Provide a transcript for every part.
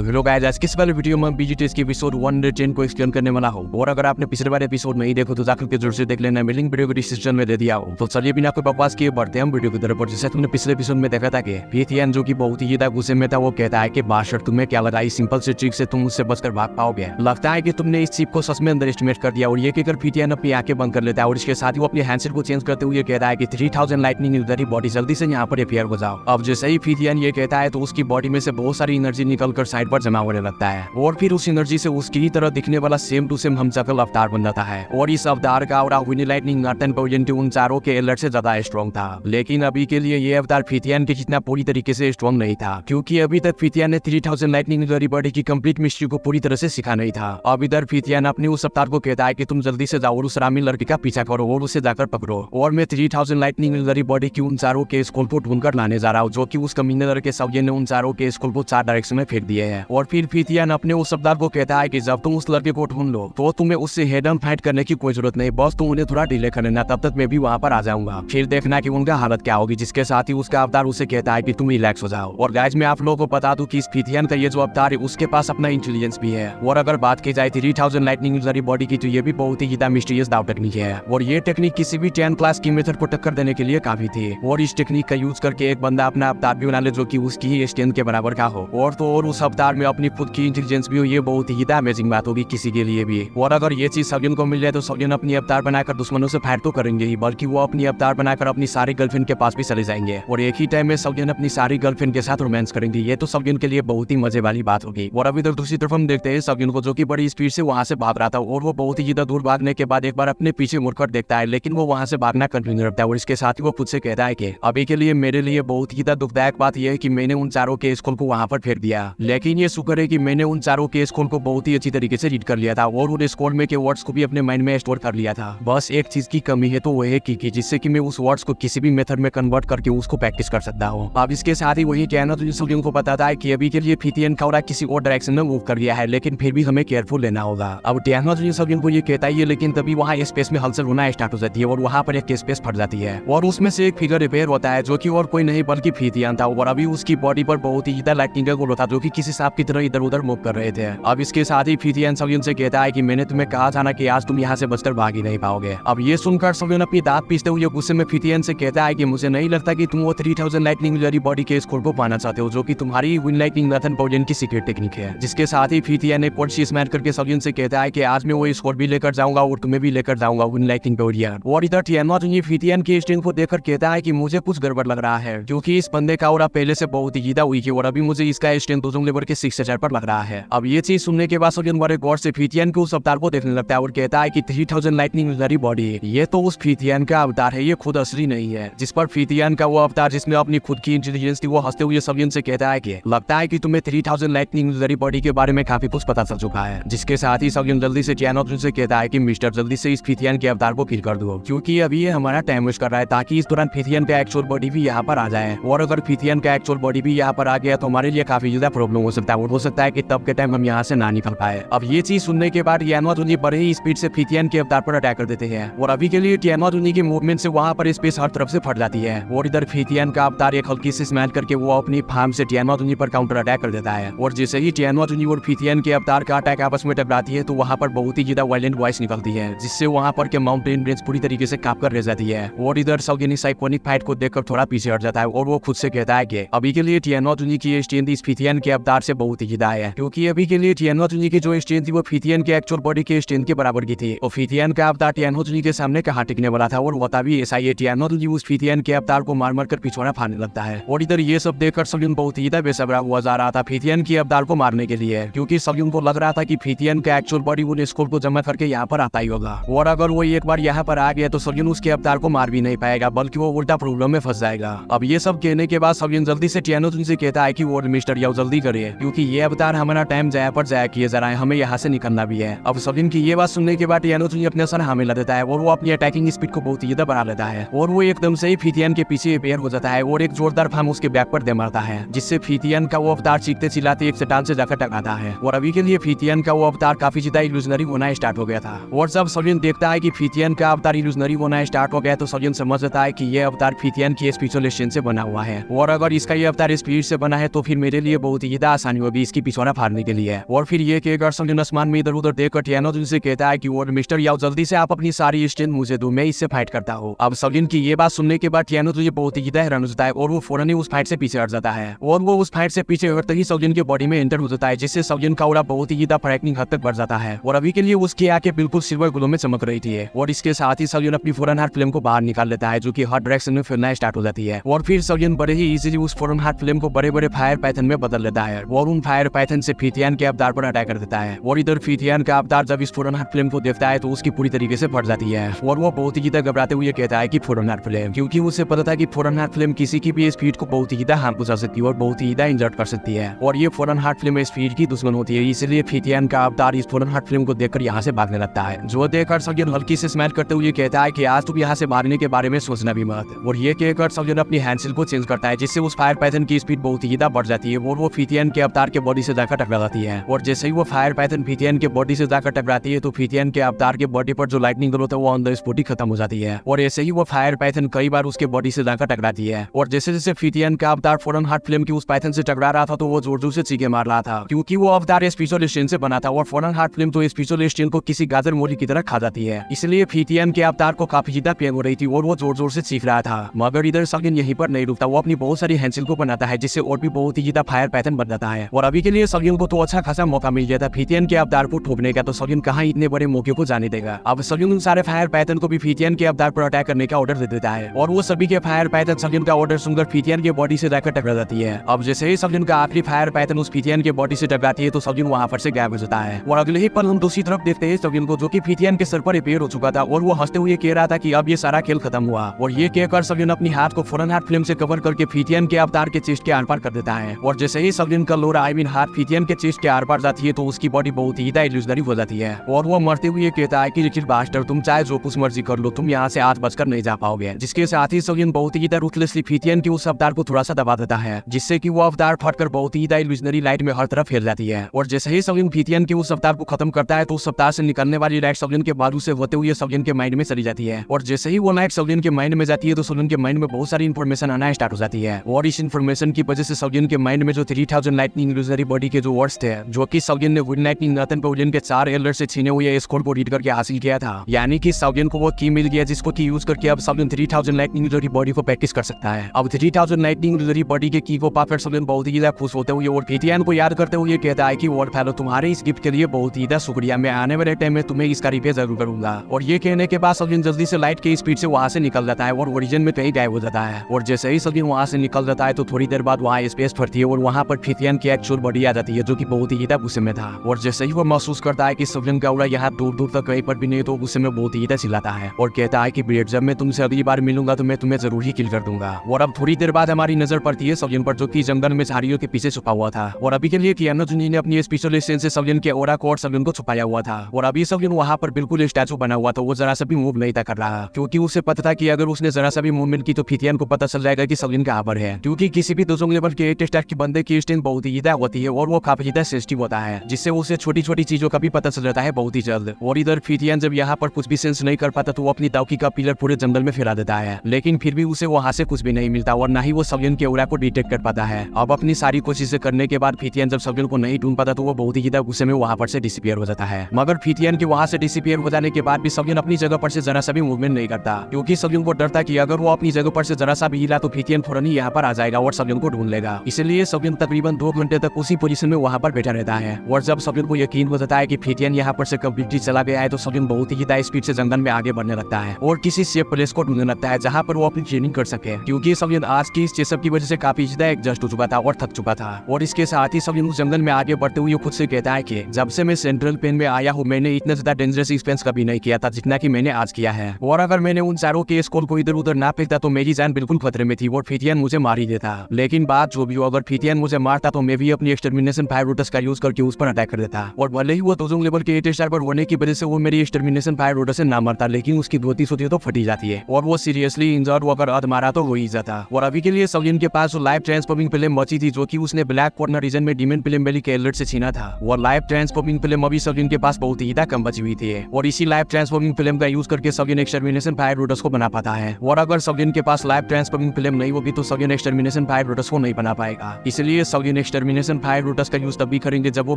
तो hello guys, आज किस वाले वीडियो में बीजीटीएस के एपिसोड 110 को एक्सप्लेन करने वाला हूं। और अगर आपने पिछले वाले एपिसोड नहीं देखो तो जाकर के जरूर से देख लेना, मैं लिंक वीडियो को डिस्क्रिप्शन में दे दिया हूं। तो चलिए बिना कोई बकवास किए बढ़ते हैं हम वीडियो की तरफ। और जैसे तुमने पिछले एपिसोड में देखा था कि फीथियन जो कि बहुत ही ज्यादा गुस्से में था, वो कहता है कि बादशाह तुम्हें क्या लगा इस सिंपल से ट्रिक से तुम उससे बचकर भाग पाओगे। लगता है कि तुमने इस चिप को सच में अंडर एस्टिमेट कर दिया। और ये कहकर फीथियन अपनी आंखें बंद कर लेता है और इसके साथ ही वो अपने हैंडसेट को चेंज करते हुए कहता है कि 3000 लाइटनिंग यूनिट बॉडी जल्दी से यहाँ पर रिपेयर हो जाओ। अब जैसे ही फीथियन ये कहता है तो उसकी बॉडी में से बहुत सारी एनर्जी निकलकर साइड पर जमा होने लगता है और फिर उस एनर्जी से उसकी ही तरह दिखने वाला सेम टू सेम हमशक्ल अवतार बन जाता है। और इस अवतार का और विनी लाइटनिंग नॉर्थन पॉइजन उन चारों के अलर्ट से ज्यादा स्ट्रॉन्ग था। लेकिन अभी के लिए ये अवतार फीथियन के जितना पूरी तरीके से स्ट्रॉन्ग नहीं था, क्योंकि अभी तक फीथियन ने 3000 लाइटनिंग बॉडी की कंप्लीट मिस्ट्री को पूरी तरह से सीखा नहीं था। अब इधर फीथियन अपने उस अवतार को कहता है कि तुम जल्दी से जाओ और उस रामी लड़की का पीछा करो और उसे जाकर पकड़ो। और मैं 3000 लाइटनिंग बॉडी की उन चारों के स्कूल को ढूंढकर लाने जा रहा हूँ, जो कि उस कमीने लड़के सौजन ने उन चारों के स्कूल को 4 डायरेक्शन में फेंक दिए हैं। और फिर फीथियन अपने उस अवतार को कहता है कि जब तुम उस लड़के को ढूंढ लो तो तुम्हें उससे हेड ऑन फाइट करने की कोई जरूरत नहीं, बस तुम उन्हें थोड़ा डिले कर लेना, तब तक मैं भी वहाँ पर आ जाऊंगा, फिर देखना कि उनका हालत क्या होगी। जिसके साथ ही उसका अवतार उसे कहता है कि तुम रिलैक्स हो जाओ। और गाइस, मैं आप लोगों को बता दूं कि इस फीथियन का ये जो अवतार है उसके पास अपना इंटेलिजेंस भी है। और अगर बात की जाए 3000 लाइटनिंग बॉडी की, तो ये भी बहुत ही ज्यादा मिस्टीरियस दाव टेक्निक है। और ये टेक्निक किसी भी 10 क्लास की मेथड को टक्कर देने के लिए काफी थी। और इस टेक्निक का यूज करके एक बंदा अपना अवतार भी बना ले जो कि उसकी ही स्ट्रेंथ के बराबर का हो। और तो और उस अवतार में अपनी खुद की इंटेलिजेंस भी हो, ये बहुत ही ज्यादा अमेजिंग बात होगी किसी के लिए भी। और अगर ये चीज सौजन को मिल जाए तो सौजन अपनी अवतार बनाकर दुश्मनों से फाइट तो करेंगे ही, बल्कि वो अपनी अवतार बनाकर अपनी सारी गर्लफ्रेंड के पास भी चले जाएंगे और एक ही टाइम में सौजन अपनी सारी गर्लफ्रेंड के साथ रोमांस करेंगे। ये तो सौजन के लिए बहुत ही मजे वाली बात होगी। और अभी तक दूसरी तरफ हम देखते हैं सौजन को, जो कि बड़ी स्पीड से वहां से भाग रहा था। और वो बहुत ही ज्यादा दूर भागने के बाद एक बार अपने पीछे मुड़कर देखता है, लेकिन वो वहां से भागना कंटिन्यू रखता है। और इसके साथ ही वो खुद से कहता है कि अभी के लिए मेरे लिए बहुत ही ज्यादा दुखदायक बात यह है कि मैंने उन चारों के स्कूल को वहां पर फेंक दिया, लेकिन ये शुक्र है कि मैंने उन चारों के स्कूल को बहुत ही अच्छी तरीके से रीड कर लिया था और उन स्कूल में के वर्ड्स को भी अपने माइंड में स्टोर कर लिया था। बस एक चीज की कमी है, तो वो है की जिससे कि मैं उस वर्ड्स को किसी भी मेथड में कन्वर्ट करके उसको प्रैक्टिस कर सकता हूँ। अब इसके साथ ही वही कहना तो सौजन को बताता है कि अभी के लिए फीथियन का किसी और डायरेक्शन में मूव कर गया है, लेकिन फिर भी हमें केयरफुल लेना होगा। अब टैनो सौजन को ये कहता है, लेकिन तभी वहाँ स्पेस में हलचल होना स्टार्ट हो जाती है और वहाँ पर एक स्पेस फट जाती है और उसमें से एक फिगर रिपेयर होता है, जो कि और कोई नहीं बल्कि फीथियन था। और अभी उसकी बॉडी पर बहुत ही ज्यादा लाइटनिंग का गोला था, जो कि किसी सांप की तरह इधर उधर मूव कर रहे थे। अब इसके साथ ही फीथियन सौजन से कहता है कि मैंने तुम्हें कहा था ना कि आज तुम यहाँ से बचकर भाग ही नहीं पाओगे। अब ये सुनकर सौजन अपनी दांत पीसते हुए गुस्से में फीथियन से कहता है कि मुझे नहीं लगता कि तुम वो 3000 लाइटनिंग बॉडी के स्कोर को पाना चाहते हो, जो कि तुम्हारी विन लाइटनिंग नॉर्थन पॉइजन की सीक्रेट टेक्निक है। जिसके साथ ही फीथियन ने पोर्ची स्मैश करके सौजन से कहता है कि आज मैं वो स्कोर भी लेकर जाऊंगा और तुम्हें भी लेकर जाऊंगा विन लाइटनिंग पॉइजन। और इधर टैनो फीथियन की स्ट्रेंथ को देखकर कहता है कि मुझे कुछ गड़बड़ लग रहा है, क्योंकि इस बंदे का और पहले से बहुत ही ज्यादा वीक है और अभी मुझे इसका स्ट्रेंथ दूसरे लेवल के 6000 पर लग रहा है। अब ये चीज सुनने के बाद सौजन बड़े गौर से फीथियन के उस अवतार को देखने लगता है और कहता है कि 3000 लाइटनिंग बॉडी ये तो उस फीथियन का अवतार है, ये खुद असली नहीं है। जिस पर फीथियन का वो अवतार जिसमें अपनी खुद की इंटेलिजेंस थी, वो हंसते हुए सौजन से कहता है कि लगता है कि तुम्हें 3000 लाइटनिंग बॉडी के बारे में काफी कुछ पता चल चुका है। जिसके साथ ही सौजन जल्दी से टैनो से कहता है कि मिस्टर जल्दी से इस फीथियन के अवतार को किल कर दो, क्योंकि अभी ये हमारा टाइम वेस्ट कर रहा है, ताकि इस दौरान फीथियन का एक्चुअल बॉडी भी यहाँ पर आ जाए। और अगर फीथियन का एक्चुअल बॉडी भी यहाँ पर आ गया तो हमारे लिए काफी ज्यादा प्रॉब्लम हो सकता है और हो सकता है कि तब के टाइम हम यहाँ से ना निकल पाए। अब ये चीज सुनने के बाद टैनो बड़े ही स्पीड से फीथियन के अवतार पर अटैक कर देते हैं और अभी के लिए टैनो के मूवमेंट से वहाँ पर स्पेस हर तरफ से फट जाती है। और इधर फीथियन का अवतार एक हल्की सी स्मैश करके वो अपनी फार्म से टैनो पर काउंटर अटैक कर देता है। और जैसे ही टैनो और फीथियन के अवतार का अटैक आपस में टकराती है तो वहाँ पर बहुत ही ज्यादा वायलेंट वॉइस निकलती है, जिससे वहाँ पर के माउंटेन रेंज पूरी तरीके से कांप कर रह जाती है। और इधर सौजन इस आइकॉनिक फाइट को देखकर थोड़ा पीछे हट जाता है और वो खुद से कहता है कि अभी के लिए टैनो की स्ट्रेंथ इस फीथियन के अवतार से बहुत ही ज्यादा है, क्योंकि अभी के लिए टैनो की जो स्ट्रेंथ थी वो फीथियन के एक्चुअल बॉडी के स्ट्रेंथ के बराबर की थी। और फीथियन का अवतार टैनो के सामने कहाँ टिकने वाला था और होता भी ऐसा ही। टैनो उस फीथियन के अवतार को मार मार कर पिछवाड़ा फाड़ने लगता है। और इधर ये सब देखकर सौजन बहुत ही ज्यादा बेसब्रा हुआ जा रहा था फीथियन के अवतार को मारने के लिए, क्योंकि सौजन को लग रहा था कि फीथियन का एक्चुअल बॉडी उन स्कोर को जमा करके यहाँ पर आता ही होगा। और अगर वो एक बार यहाँ पर आ गया तो सौजन उसके अवतार को मार भी नहीं पाएगा, बल्कि वो उल्टा प्रॉब्लम में फंस जाएगा। अब ये सब कहने के बाद सौजन जल्दी से टैनो से कहता है कि वो मिस्टर याओ जल्दी करिए, क्योंकि ये अवतार हमारा टाइम जाया पर जाया किए जा रहा है, हमें यहाँ से निकलना भी है। अब सौजन की ये बात सुनने के बाद टैनो अपने सर हमें ला देता है और वो अपनी अटैकिंग स्पीड को बहुत ज्यादा बढ़ा लेता है और वो एकदम से ही फीथियन के पीछे रिपेयर हो जाता है और एक जोरदार फार्म उसके बैक पर दे मारता है, जिससे फीथियन का वो अवतार चीखते चिल्लाते एक चट्टान से जाकर टकराता है। और अभी के लिए फीथियन का वो अवतार काफी ज्यादा इल्यूजनरी होना स्टार्ट हो गया था। और जब सौजन देखता है कि फीथियन का अवतार इल्यूजनरी होना स्टार्ट हो गया तो सौजन समझ जाता है कि ये अवतार फीथियन की स्पिरिचुअल से बना हुआ है। और अगर इसका ये अवतार स्पिरिट से बना है तो फिर मेरे लिए बहुत ही ज्यादा आसान कहानी होगी इसकी पिछवाड़ा फाड़ने के लिए। और फिर ये कहकर सलिन आसमान में इधर उधर देखकर टियानो जुन से कहता है कि और मिस्टर याओ जल्दी से आप अपनी सारी स्ट्रेंथ मुझे दो, मैं इससे फाइट करता हूँ। अब सलिन की ये बात सुनने के बाद टियानो जुन बहुत ही हैरान हो जाता है और वो फौरन ही उस फाइट से पीछे हट जाता है। और वो उस फाइट से पीछे हटते ही सलिन के बॉडी में एंटर हो जाता है, जिससे सलिन का ऑरा बहुत ही फ्रैक्निंग हद तक बढ़ जाता है। और अभी के लिए उसकी आंखें बिल्कुल सिल्वर ग्लो में चमक रही थी। और इसके साथ ही सलिन अपनी फोरन हार्ट फ्लेम को बाहर निकाल लेता है, जो कि हर डायरेक्शन में फैलना स्टार्ट हो जाती है। और फिर सलिन बड़े ही इजीली उस फोरन हार्ट फ्लेम को बड़े बड़े फायर पैथन में बदल लेता है और उन फायर पैथन से फीथियान के अवतार पर अटैक कर देता है। और इधर फीथियान का अवतार जब इस फोरन हार्ट फ्लेम को देखता है तो उसकी पूरी तरीके से फट जाती है। और वो बहुत ही ज्यादा घबराते हुए कहता है कि फोरन हार्ट फ्लेम, क्योंकि उसे पता था कि फोरन हार्ट फ्लेम किसी की भी स्पीड को बहुत ही ज्यादा हार्म पहुंचा सकती है और बहुत ही ज्यादा इंजर्ड कर सकती है। और ये फोरन हार्ट फ्लेम स्पीड की दुश्मन होती है, इसलिए फीथियान का अवतार इस फोरन हार्ट फ्लेम को देखकर यहाँ से भागने लगता है। जो देखकर सलिन हल्की से स्माइल करते हुए कहता है कि आज तुम यहाँ से भागने के बारे में सोचना भी मत। और ये कहकर सलिन अपनी हैंडसेल को चेंज करता है, जिससे उस फायर पैथन की स्पीड बहुत ही ज्यादा बढ़ जाती है और वो फीथियान के अवतार के बॉडी से जाकर टकरा जाती है। और जैसे ही वो फायर पैथन फीथियान के बॉडी से जाकर टकराती है तो फीथियान के अवतार के बॉडी पर जो लाइटनिंग होता है वो ऑन द स्पॉट ही खत्म हो जाती है। और ऐसे ही वो फायर पैथन कई बार उसके बॉडी से जाकर टकराती है। और जैसे जैसे फीथियान का अवतार फोरन हार्ट फ्लेम की उस पैथन से टकरा रहा था तो वो जोर जोर से चीखे मार रहा था, क्योंकि वो अवतार स्पेशल स्टेन से बना था और फोरन हार्ट फ्लेम तो स्पेशल स्टेन को किसी गाजर मूली की तरह खा जाती है। इसलिए फीथियान के अवतार को काफी ज्यादा पेन हो रही थी और वो जोर जोर से चीख रहा था। मगर इधर सलिन यहीं पर नहीं रुकता, वो अपनी बहुत सारी हैंडसेल को बनाता है, जिससे और भी बहुत ही ज्यादा फायर पैथन बन जाता है। और अभी के लिए सलिन को तो अच्छा खासा मौका मिल गया था फीथियान के अवतार को ठोकने का, तो सलिन कहाँ इतने बड़े मौके को जाने देगा। अब सलिन उन सारे फायर पैथन को भी फीथियान के अवतार पर अटैक करने का ऑर्डर दे देता है और वो सभी के फायर पैथन सलिन का ऑर्डर सुनकर फीथियान के बॉडी से जाकर टकरा जाती है। अब जैसे ही सलिन का आखिरी फायर पैथन उस फीथियान के बॉडी से टकराती है तो सलिन वहां पर से गायब हो जाता है। और अगले ही पल हम दूसरी तरफ देखते हैं सलिन को, जो कि फीथियान के सर पर रिपेयर हो चुका था और वो हंसते हुए कह रहा था कि अब ये सारा खेल खत्म हुआ। और ये कहकर सलिन अपनी हाथ को फोरन हार्ट फ्लेम से कवर करके फीथियान के अवतार के चेस्ट के आर पार कर देता है। और जैसे ही सलिन का लोरा हाथ फीथियान के चेस्ट के आर पार जाती है तो उसकी बॉडी बहुत ही इल्यूजनरी हो जाती है। और वो मरते हुए कहता है कि रिचर्ड बास्टर, तुम चाहे जो कुछ मर्जी कर लो, तुम यहाँ से आज बचकर नहीं जा पाओगे। जिसके साथ ही सलिन बहुत ही रूथलेसली फीथियान के उस अवतार को थोड़ा सा दबा देता है, जिससे कि वो अवतार फटकर बहुत ही इल्यूजनरी लाइट में हर तरफ फैल जाती है। और जैसे ही सलिन फीथियान के उस अवतार को खत्म करता है तो उस अवतार से निकलने वाली लाइट सलिन के बाजू से होते हुए सलिन के माइंड में चली जाती है। और जैसे ही वो लाइट सलिन के माइंड में जाती है तो सलिन के माइंड में बहुत सारी इन्फॉर्मेशन आना स्टार्ट हो जाती है। और इस इन्फॉर्मेशन की वजह से सलिन के माइंड में जो 3000 लाइटनिंग इल्यूजनरी बॉडी के जो वर्ड्स थे, जो कि सलिन ने विड लाइटनिंग नथन पवेलियन के 4 एल्डर से छीने हुए स्कोर को रीड करके हासिल किया था, यानी कि सलिन को वो की मिल गया जिसको की यूज करके अब सलिन 3000 लाइटनिंग इल्यूजनरी बॉडी को प्रैक्टिस कर सकता है। अब 3000 लाइटनिंग इल्यूजनरी बॉडी के की को पाकर सलिन बहुत ही ज्यादा खुश होते हुए और फीथियान को याद करते हुए कहता है कि वॉर फैलो, तुम्हारे इस गिफ्ट के लिए बहुत ही शुक्रिया, मैं आने वाले टाइम में तुम्हें इसका रिपेयर जरूर करूंगा। और ये कहने के बाद सलिन जल्दी से लाइट के स्पीड से वहां से निकल जाता है और ओरिजिन में कहीं गायब हो जाता है। और जैसे ही सलिन वहां से निकल जाता है तो थोड़ी देर बाद वहां स्पेस फटती है और वहां पर फीथियान की एक्चुअल बॉडी आ जाती है, जो कि बहुत ही गुस्से में था। और जैसे ही वो महसूस करता है कि सलिन का उड़ा यहाँ दूर दूर तक कहीं पर भी नहीं, तो गुस्से में बहुत ही चिल्लाता है और कहता है कि ब्रेड, जब मैं तुमसे अगली बार मिलूंगा तो मैं तुम्हें जरूर ही किल कर दूंगा। और अब थोड़ी देर बाद हमारी नजर पड़ती है सलिन पर, जो कि जंगल में झाड़ियों के पीछे छुपा हुआ था। और अभी के लिए टियानो जुन ने अपनी स्पेशल सेंस से सलिन के ऑरा को और सलिन को छुपाया हुआ था। और अभी सलिन वहां पर बिल्कुल स्टैचू बना हुआ था, वो जरा सा भी मूव नहीं था कर रहा, क्योंकि उसे पता था कि अगर उसने जरा सा भी मूवमेंट की तो फीथियान को पता चल जाएगा कि सलिन कहां पर है। क्योंकि किसी भी दोजोंग लेवल के 8 स्टार की बंदे की स्ट्रेंथ बहुत ही ज्यादा होती है और वो काफी ज्यादा सेंसिटिव होता है, जिससे उसे छोटी छोटी चीजों का भी पता चल जाता है बहुत ही जल्द। और इधर फीथियान जब यहाँ पर कुछ भी सेंस नहीं कर पाता तो वो अपनी दाउकी का पिलर पूरे जंगल में फैला देता है, लेकिन फिर भी उसे वहां से कुछ भी नहीं मिलता और न ही वो सलिन के ऑरा को डिटेक्ट कर पाता है। अब अपनी सारी कोशिशें करने के बाद फीथियान जब सलिन को नहीं ढूंढ पाता तो वो बहुत ही ज्यादा गुस्से में वहां पर से डिसअपीयर हो जाता है। मगर फीथियान के वहां से डिसअपीयर हो जाने के बाद भी सलिन अपनी जगह पर से जरा सा भी मूवमेंट नहीं करता, क्योंकि सलिन को डर था कि अगर वो अपनी जगह पर से जरा सा भी हिला तो फीथियान फौरन ही यहाँ पर आ जाएगा और सलिन को ढूंढ लेगा। इसलिए सलिन तकरीबन 2 घंटे तक उसी पोजीशन में वहां पर बैठा रहता है। और जब सलिन को यकीन हो जाता है कि फीथियान यहाँ पर से कम्प्लीटली चला गया है तो सलिन बहुत ही ज्यादा स्पीड से जंगल में आगे बढ़ने लगता है और किसी सेफ प्लेस को ढूंढने लगता है जहाँ पर वो अपनी ट्रेनिंग कर सके, क्योंकि सलिन आज की इस चेसअप की वजह से काफी ज्यादा एग्जॉस्ट हो चुका था और थक चुका था। और इसके साथ ही सलिन उस जंगल में आगे बढ़ते हुए खुद से कहता है कि जब से मैं सेंट्रल पेन में आया हूँ मैंने इतना ज्यादा डेंजरस एक्सपेंस कभी नहीं किया था जितना कि मैंने आज किया है। और अगर मैंने उन चारों के स्कोर को इधर उधर ना फेंकता तो मेरी जान बिल्कुल खतरे में थी और फीथियान मुझे मार ही देता। लेकिन बात जो भी हो, अगर फीथियान मुझे मारता तो मैं भी अपनी एक्सटर्मिनेशन फायर रोटस का यूज करके उस पर अटैक कर देता। और भले ही वो दोजोंग लेवल के 8 स्टार पर होने की वजह से वो मेरी एक्सटर्मिनेशन फायर रोटस से ना मरता, लेकिन उसकी धोती सोती तो फटी जाती है और वो सीरियसली इंजर्ड होकर अध मारा तो हो ही जाता। और अभी के लिए सलिन के पास लाइव ट्रांसफॉर्मिंग फिल्म बची थी, जो कि उसने ब्लैक कॉर्नर रीजन में डीमन फिल्म वैली के एलर्ट से छीना था। और लाइव ट्रांसफॉर्मिंग फिल्म अभी सलिन के पास बहुत ही कम बची हुई थी और इसी लाइव ट्रांसफॉर्मिंग फिल्म का यूज करके सलिन एक्सटर्मिनेशन फायर रोटस को बना पाता है। और अगर सलिन के पास लाइव ट्रांसफॉर्मिंग फिल्म नहीं होगी तो सलिन एक्सटर्मिनेशन फायर रोटस को नहीं बना पाएगा। इसलिए सलिन एक्सटर्मिनेशन फायर लोटस का यूज तभी करेंगे जब वो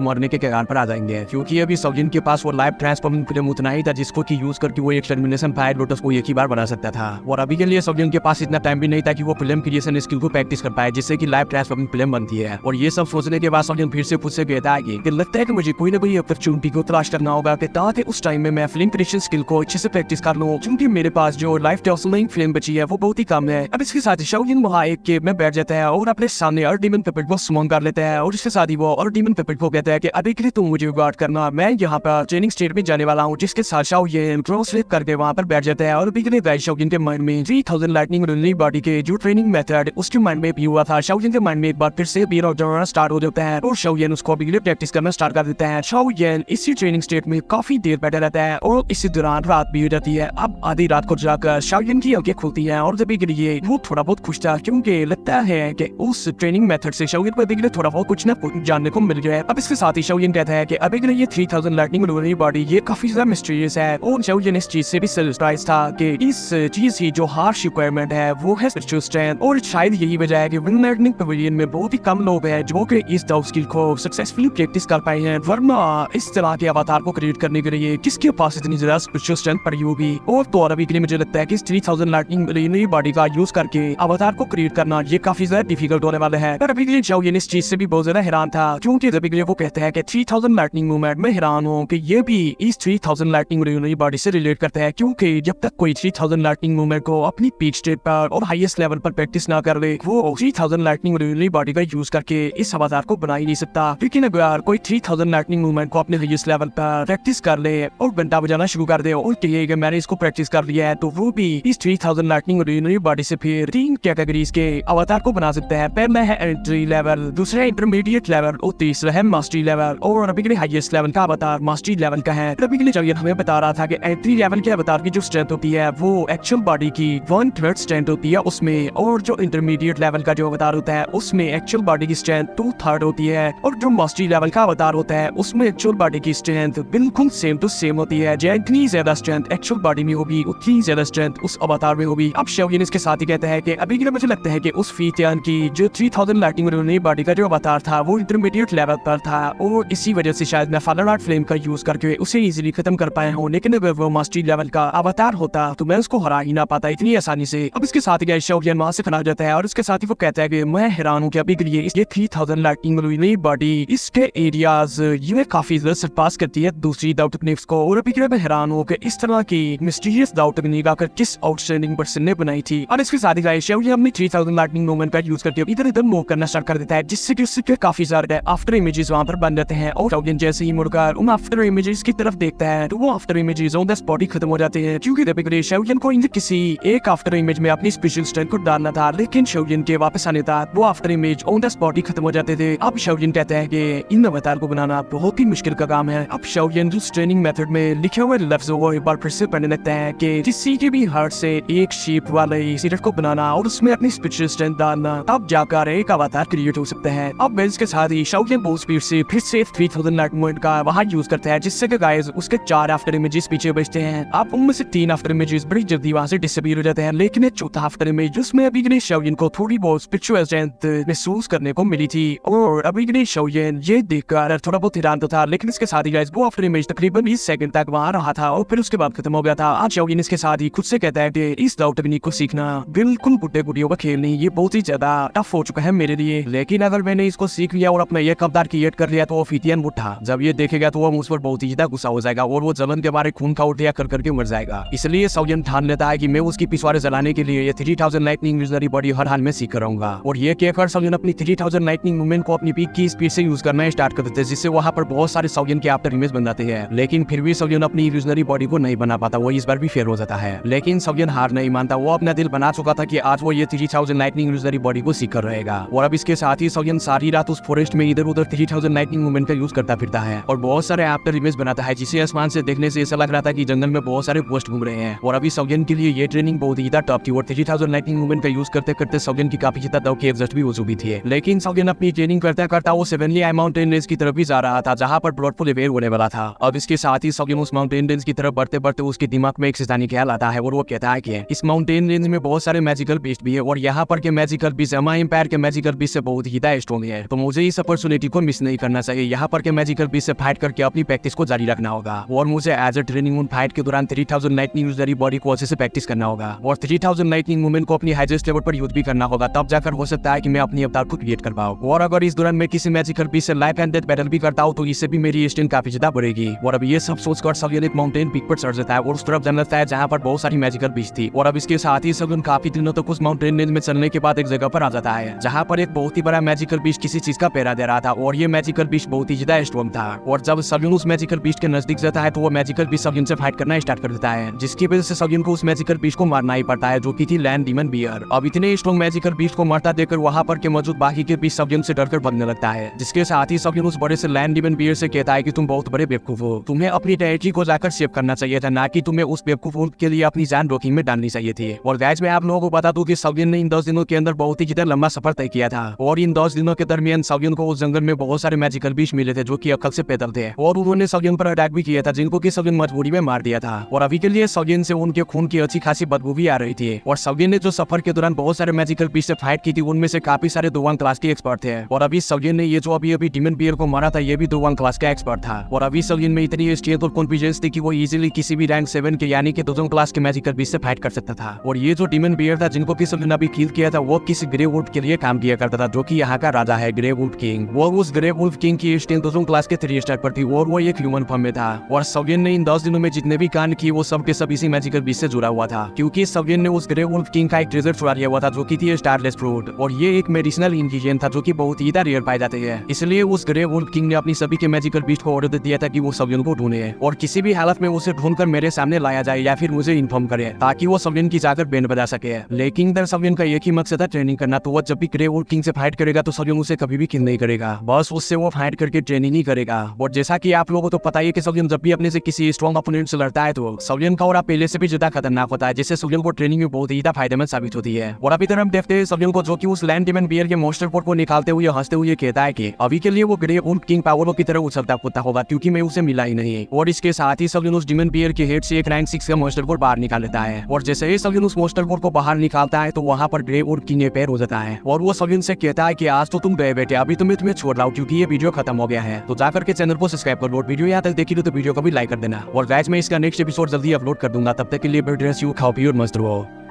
मरने के कगार पर आ जाएंगे, क्योंकि अभी सौजन के पास वो लाइव ट्रांसफॉर्मिंग फिल्म उतना ही था जिसको कि यूज करके वो एक्सटर्मिनेशन फायर लोटस को एक ही बार बना सकता था। और अभी के लिए सौजन के पास इतना टाइम भी नहीं था कि वो फिल्म क्रिएशन स्किल को प्रैक्टिस कर पाए जिससे कि लाइव ट्रांसफॉर्मिंग फिल्म बनती है। और ये सब सोचने के बाद सौजन फिर से मुझसे कहता है कि लगता है कि मुझे कोई ना कोई अपॉर्चुनिटी को तलाश करना होगा ताकि उस टाइम में मैं फिल्म क्रिएशन स्किल को अच्छे से प्रैक्टिस कर लूं, क्योंकि मेरे पास जो लाइव ट्रांसफॉर्मिंग फिल्म बची है वो बहुत ही कम है। अब इसके साथ ही सौजन वहाँ एक केव में बैठ जाता है और अपने सामने और डीमन पेपेट को समन कर लेता है। और इसके साथ ही वो और डीमन पेपेट को कहता है कि अभी के लिए तुम मुझे गार्ड करना, मैं यहाँ पर ट्रेनिंग स्टेट में जाने वाला हूँ। जिसके साथ ये क्रॉस स्लिप करके वहाँ पर बैठ जाता है। और अभी के लिए शौकिन के माइंड में 3000 लाइटनिंग रूलरी बॉडी के जो ट्रेनिंग मेथड उसके माइंड में भी हुआ था। शौकिन के माइंड में एक बार फिर से बीर और स्टार्ट हो जाता है और शौयन उसको अभी के लिए प्रैक्टिस करना स्टार्ट कर देता है। शौयन इसी ट्रेनिंग स्टेट में काफी देर बैठा रहता है और इसी दौरान रात भी हो जाती है। अब आधी रात को जाकर शौयन की आंखें खुलती हैं और अभी के लिए वो थोड़ा बहुत खुश था, क्योंकि लगता है कि उस ट्रेनिंग मेथड से शौयन को अभी के लिए थोड़ा बहुत कुछ ना कुछ जानने को मिल गया है। अब इसके साथ ही शौयन कहता है कि अभी के लिए ये 3000 लाइटनिंग रूलरी बॉडी ये काफी ज्यादा मिस्टीरियस है। और शौयन इस चीज से भी सरप्राइज था कि इस चीज की जो हार्श रिक्वायरमेंट है वो है स्पिरिचुअल स्ट्रेंथ। और शायद यही वजह है कि विंडलाइटनिंग पवेलियन में बहुत ही कम लोग हैं जो कि इस दाव स्किल को सक्सेसफुली प्रैक्टिस कर पाए हैं, वरना इस तरह के अवतार को क्रिएट करने के लिए किसके पास इतनी ज्यादा स्पिरिचुअल स्ट्रेंथ पड़ी होगी। और तो अभी के लिए मुझे लगता है कि इस 3000 लाइटनिंग रूलरी बॉडी का यूज करके अवतार को क्रिएट करना ये काफी ज्यादा डिफिकल्ट होने वाला है। पर अभी के लिए शौयन इस चीज से भी बहुत ज्यादा हैरान था, क्योंकि अभी के लिए वो कहते हैं कि 3000 लाइटनिंग मूवमेंट में हैरान हूँ कि ये भी इस 3000 लाइटनिंग रूलरी बॉडी से रिलेट करता है, क्योंकि जब तक कोई 3000 लाइटनिंग मूवमेंट को अपनी पीक स्टेट पर और हाईएस्ट लेवल पर प्रैक्टिस ना कर ले वो 3000 लाइटनिंग रूलरी बॉडी का यूज करके इस अवतार को बना ही नहीं सकता। लेकिन अगर कोई 3000 लाइटनिंग मूवमेंट को अपने हाईएस्ट लेवल पर प्रैक्टिस कर ले और घंटा बजाना शुरू कर दे और कहे कि मैंने इसको प्रैक्टिस कर लिया है, तो वो भी इस 3000 लाइटनिंग रूलरी बॉडी से फिर 3 कैटेगरीज के अवतार को बना सकते हैं। पहला है एंट्री लेवल, दूसरा इंटरमीडिएट लेवल और तीसरा है मास्टरी लेवल। और अभी के लिए हाईएस्ट लेवल का अवतार मास्टरी लेवल का है। अभी के लिए चाहिए हमें बता रहा था कि एंट्री लेवल के अवतार की जो स्ट्रेंथ होती है वो एक्चुअल बॉडी की 1/3 स्ट्रेंथ होती है उसमें, और जो इंटरमीडिएट लेवल का जो अवतार होता है उसमें एक्चुअल बॉडी की स्ट्रेंथ 2/3 होती है। और जो मास्टरी लेवल का अवतार होता है उसमें एक्चुअल बॉडी की स्ट्रेंथ बिल्कुल सेम टू सेम होती है। जितनी ज्यादा स्ट्रेंथ एक्चुअल बॉडी में होगी उतनी ज्यादा स्ट्रेंथ उस अवतार में होगी। अब शौयन इसके साथ ही कहता है कि अभी के लिए मुझे लगता है कि उस फीतियान की जो 3000 लाइटनिंग रूलरी बॉडी का जो अवतार था वो इंटरमीडिएट लेवल पर था और इसी वजह से शायद मैं फादर आर्ट फ्लेम का यूज करके उसे इजीली खत्म कर पाया हूँ। लेकिन अगर वो मास्टरी लेवल का अवतार होता तो मैं उसको हरा ही ना पाता इतनी आसानी से। अब इसके साथ ही शौयन वहां से खड़ा जाता है और उसके साथ ही वो कहता है कि मैं हैरान हूँ कि अभी के लिए ये 3000 लाइटनिंग रूलरी बॉडी इसके एरियाज ये काफी ज्यादा सरपास करती है दूसरी दाव टेक्निक्स को। और अभी के लिए मैं हैरान हूँ कि इस तरह की मिस्टीरियस दाव टेक्निक आकर किस आउटस्टैंडिंग पर्सन ने बनाई थी। और इसके साथ ही शौयन अपनी 3000 लाइटनिंग मूवमेंट का यूज करके इधर इधर मूव करना स्टार्ट कर देता है, जिससे कि उसके काफी सारे आफ्टर इमेजेस वहां पर बन जाते हैं। और शौयन जैसे ही मुड़कर उन आफ्टर इमेजेस की तरफ देखता है तो वो after images on the spot ही खत्म हो जाते हैं, क्योंकि अभी शौयन को इन किसी एक आफ्टर इमेज में अपनी स्पेशल स्ट्रेंथ को डालना था, लेकिन शौयन के वापस आने तक वो after image on the spot ही खत्म हो जाते थे। अब शौयन कहता है कि इन अवतार को बनाना बहुत ही मुश्किल का काम है। अब शौयन उस ट्रेनिंग मेथड में लिखे हुए लफ्जों को एक बार फिर से पढ़ने लगता है कि किसी के भी हार्ट से एक शेप वाले सीरट को बनाना और उसमें अपनी स्पेशल स्ट्रेंथ डालना, तब जाकर एक अवतार क्रिएट हो सकता है। अब बेंच के साथ ही शौयन बहुत स्पीड से फिर से 3000 लाइटनिंग मूवमेंट का वहां यूज करता है, जिससे कि गाइस उसके 4 आफ्टर इमेजेस पीछे बचते हैं। अब उनमें से 3 आफ्टर इमेजेस बड़ी जल्दी वहां से डिसअपीयर हो जाते हैं, लेकिन एक चौथा आफ्टर इमेज जिसमें अभी के शौयन को थोड़ी बहुत स्पिरिचुअल स्ट्रेंथ महसूस करने को मिली थी। और अभी के शौयन ये देखकर थोड़ा बहुत हैरान तो था, लेकिन इसके साथ ही गाइस वो आफ्टर इमेज तकरीबन 20 सेकंड तक वहां रहा था और फिर उसके बाद खत्म हो गया था। आज शौयन इसके साथ ही खुद से कहता है कि इस दाव टेक्निक को सीखना बिल्कुल बुड्ढे बुढ़ियों का खेल नहीं, ये बहुत ही ज्यादा टफ हो चुका है मेरे लिए, लेकिन अगर मैंने इसको सीख लिया और अपना ये अवतार क्रिएट कर लिया तो वो फीतियन बुढ़ा जब ये देखेगा तो वो मुझ पर बहुत ही ज्यादा गुस्सा हो जाएगा और वो जलन के बारे खून का उल्टिया कर करके मर जाएगा। इसलिए शौयन ठान लेता है कि मैं उसकी पिछवाड़े जलाने के लिए ये 3000 लाइटनिंग रूलरी बॉडी हर हाल में सीख कर रहूंगा। और ये कहकर शौयन अपनी 3000 लाइटनिंग मूवमेंट को अपनी पीक की स्पीड से यूज करना स्टार्ट कर देते हैं, जिससे वहां पर बहुत सारे शौयन के आफ्टर इमेज बन जाते हैं। लेकिन फिर भी शौयन अपनी रूलरी बॉडी को नहीं बना पाता, वो इस बार भी फेल हो जाता है। लेकिन शौयन हार नहीं मानता, वो अपना दिल बना चुका था कि आज वो ये 3000 लाइटनिंग रूलरी बॉडी को सीख कर रहेगा। और अब इसके साथ ही शौयन सारी रात उस फॉरेस्ट में इधर उधर 3000 लाइटनिंग मूवमेंट का यूज करता फिरता है और बहुत सारे आफ्टर इमेज बनाता है, जिसे आसमान से देखने से ऐसा लग रहा था कि जंगल में बहुत सारे पोस्ट घूम रहे हैं। और अभी शौयन के लिए ये ट्रेनिंग बहुत ही टफ थी और 3000 लाइटनिंग मूवमेंट का यूज करते करते शौयन की काफी ज्यादा दाव की एग्जॉस्ट भी हो चुकी थी। लेकिन शौयन अपनी ट्रेनिंग करता करता वो सेवनली आई माउंटेन रेंज की तरफ भी जा रहा था, जहां पर ब्लडफुल इवेंट होने वाला था। अब इसके साथ ही शौयन उस माउंटेन रेंज की तरफ बढ़ते बढ़ते उसके दिमाग में एक शैतानी ख्याल आता है और वो कहता है कि इस माउंटेन रेंज में बहुत सारे मैजिकल बीस्ट भी है और यहाँ पर के मैजिकल बीस्ट हमारे एम्पायर के मैजिकल बीस्ट से बहुत ही स्ट्रॉन्ग है, तो मुझे इस अपॉर्चुनिटी को मिस नहीं करना चाहिए। यहाँ पर के मैजिकल बीस्ट से फाइट करके अपनी प्रैक्टिस को जारी रखना होगा और मुझे एज अ ट्रेनिंग उन फाइट के दौरान 3000 लाइटनिंग यूजरी बॉडी को अच्छे से प्रैक्टिस करना होगा और 3000 लाइटनिंग मूवमेंट को अपनी हाईएस्ट लेवल पर यूज भी करना होगा। तब जाकर हो सकता है कि मैं अपनी अवतार को क्रिएट कर पाऊं। और अगर इस दौरान मैं किसी मैजिकल बीस्ट से लाइफ एंड डेथ बैटल भी करता हूं तो इससे भी मेरी स्ट्रेंथ काफी ज्यादा बढ़ेगी। और अब ये सब सोचकर सलियन एक माउंटेन पीक पर चढ़ जाता है और उस तरफ जाना चाहता है जहाँ पर बहुत सारी मैजिकल बीस्ट थी। और अब इसके साथ ही सलियन काफी दिनों तक उस माउंटेन रेंज में चलने के बाद एक जगह पर आ जाता है जहाँ पर एक बहुत ही बड़ा मैजिकल बीस्ट किसी चीज का पहरा दे रहा था और ये मैजिकल बीस्ट बहुत ही ज्यादा स्ट्रॉन्ग था। और जब सलियन उस मैजिकल बीस्ट के नजदीक जाता है तो वो मैजिकल बीस्ट सलियन से फाइट करना स्टार्ट कर देता है, जिसकी वजह से सलियन को उस मैजिकल बीस्ट को मारना ही पड़ता है जो कि थी लैंड डीमन बियर। अब इतने स्ट्रॉन्ग मैजिकल बीस्ट को मारता देखकर वहाँ पर के मौजूद बाकी के बीस्ट सलियन से डरकर भागने लगता है, जिसके साथ ही सलियन उस बड़े से लैंड डीमन बियर से कहता है कि तुम बहुत बड़े बेवकूफ हो, तुम्हें अपनी टेरिटरी को जाकर सेव करना चाहिए था, ना कि तुम्हें उस बेवकूफ के लिए अपनी जान जोखिम में डालनी चाहिए थी। और गाइस मैं आप लोगों को बता दूं कि सलियन ने इन 10 दिनों के अंदर बहुत ही ज्यादा लंबा सफर तय किया था और इन 10 दिनों के दरमियान सलियन को उस जंगल में बहुत सारे मैजिकल बीस्ट मिले थे जो कि अकल से पैदल थे और उन्होंने सलियन पर अटैक भी किया था, जिनको कि सलियन मजबूरी में मार दिया था। और अभी के लिए सलियन से उनके खून की अच्छी खासी बदबू भी आ रही थी। और सलियन ने जो सफर के दौरान बहुत सारे मैजिकल बीस्ट से फाइट की थी उनमें से काफी सारे 2-1 क्लास के एक्सपर्ट थे। और अभी सलियन ने ये जो अभी डीमन बियर को मारा था ये भी 2-1 क्लास का एक्सपर्ट था। और अभी सलियन में इतनी स्ट्रेंथ और कॉन्फिडेंस थी कि वो इजीली किसी भी रैंक 7 के यानी कि 2 क्लास के मैजिकल बीस्ट से फाइट कर सकता था। और ये जो डीमन बियर था जिनको कि सलियन अभी किल किया था वो किसी ग्रे वुल्फ के लिए काम किया करता था जो कि यहाँ का राजा है ग्रे वुल्फ किंग। वो उस ग्रे वुल्फ किंग की स्ट्रेंथ 2 क्लास के 3 स्टार पर थी और वो एक ह्यूमन फॉर्म में था। और सलियन ने इन 10 दिनों में जितने भी कांड किए वो सब के सब इसी मैजिकल बीस्ट से जुड़ा हुआ था, क्योंकि सलियन ने उस ग्रे वुल्फ किंग का एक ट्रेजर चुरा लिया हुआ था जो कि थी स्टारलेस फ्रूट। और ये एक मेडिसिनल इंग्रेडिएंट था जो कि बहुत ही रेयर पाए जाते हैं, इसलिए उस ग्रे वुल्फ किंग ने अपनी सभी के मैजिकल बीस्ट को ऑर्डर दे दिया था कि वो सलियन को ढूंढे और किसी भी हालत में उसे ढूंढकर मेरे सामने लाया जाए या फिर मुझे इन्फॉर्म करे ताकि वो सलियन की जाकर बैंड बजा सके। लेकिन इधर सलियन का एक ही मकसद था ट्रेनिंग करना, तो वो जब भी ग्रे वुल्फ किंग से फाइट करेगा तो सलियन उसे कभी भी किल नहीं करेगा, बस उससे वो फाइट करके ट्रेनिंग ही करेगा। और जैसा कि आप लोगों को तो पता ही है कि सलियन जब भी अपने से किसी स्ट्रॉन्ग अपोनेंट से लड़ता है तो सलियन का और पहले से भी ज्यादा खतरनाक होता है, जिससे सलियन को ट्रेनिंग में बहुत ही ज्यादा फायदेमंद साबित होती है। और अभी तरह हम देखते हैं सलियन को जो कि उस लैंड डीमन बियर के मोस्टर पोर्ट को निकालते हुए हंसते हुए कहता है कि अभी के लिए वो ग्रे वुल्फ किंग पावरों की तरह उछलता कूदता होगा क्योंकि मैं उसे मिला ही नहीं। और इसके साथ ही सलियन उस डीमन बियर के हेड से एक रैंक 6 का मोस्टर पोर्ट बाहर निकाल लेता है और जैसे ही सलियन उस मोस्टर पोर्ट को बाहर निकालता है तो वहाँ पर ग्रे वुल्फ किंग पैर हो जाता है और वो सलियन से कहता है कि आज तो तुम गए बेटे, अभी तो मैं तुम्हें छोड़ रहा हूँ क्योंकि ये वीडियो खत्म हो गया है। तो जाकर के चैनल को सब्सक्राइब कर लो, वीडियो यहाँ तक देखी तो वीडियो को भी लाइक कर देना। और गाइस मैं इसका नेक्स्ट एपिसोड जल्दी अपलोड कर दूंगा, तब तक के लिए बेटर खाओ पियो और मस्त रहो।